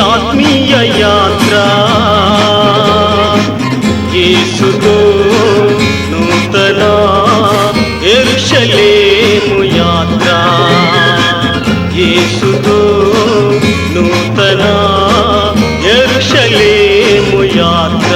ఆత్మీయ యాత్ర యేసుతో నూతన యెరూషలేము యాత్ర యేసుతో నూతన యెరూషలేము యాత్ర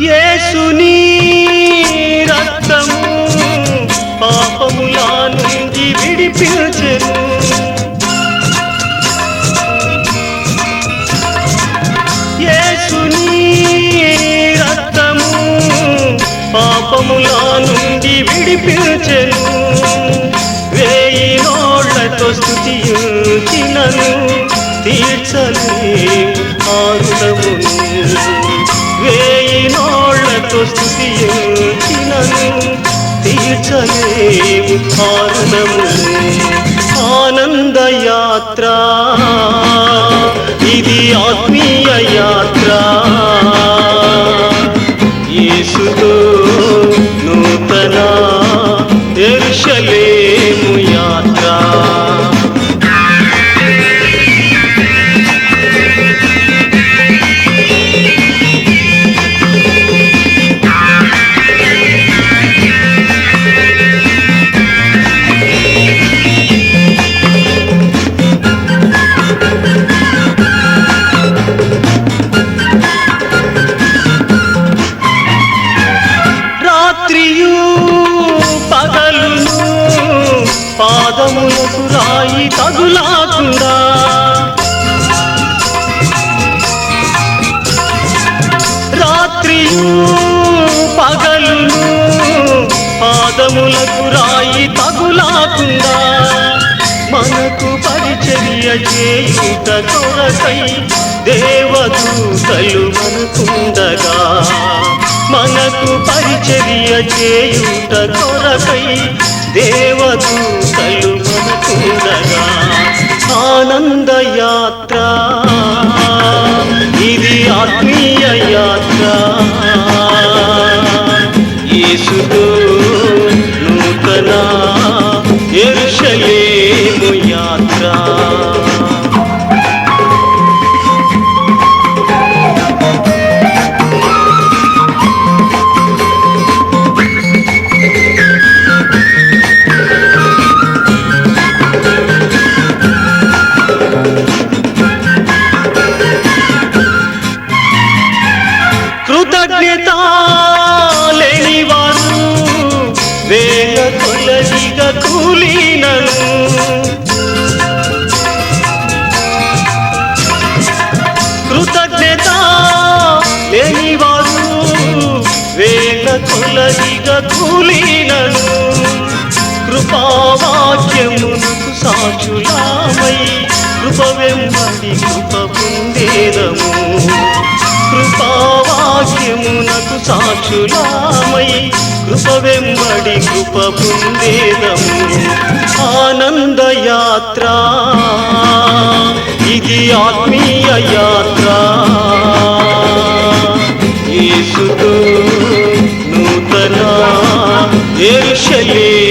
యేసుని రక్తము పాపముల నుండి విడిపించెను యేసుని రక్తము పాపముల నుండి విడిపించెను వేయి నోళ్లతో స్తుతించినను తీర్చలేము ఆరుణమును వేయి నోళ్లతో స్తుతించినను తీర్చలేము ఆరుణమును ఆనంద యాత్ర ఇది ఆత్మీయ యాత్ర యేసుతో నూతన యెరూషలేము యాత్ర రాత్రియు పగలును పాదములకు రాయి తగులాకుండా రాత్రియు పగలును పాదములకు రాయి తగులాకుండా మనకు పరిచర్య చేయుట కొరకై దేవదూతలు మనకుండగా మనకు పరిచర్య చేయుట కొరకై దేవదూతలు మనకుండగా ఆనంద యాత్ర ఇది ఆత్మీయ యాత్ర యేసుతో నూతన యెరూషలేము యాత్ర కృతజ్ఞత లేని వారు వేల కొలదిగా కూలినను కృతజ్ఞత లేని వారు వేల కొలదిగా కూలినను కృపావాక్యమునకు సాక్షులామై కృప వెంబడి కృప పొందేదము కృపావాక్యమునకు సాక్షులామై కృప వెంబడి కృప పొందేదము ఆనంద యాత్ర ఇది ఆత్మీయ యాత్ర యేసుతో నూతన యెరూషలేము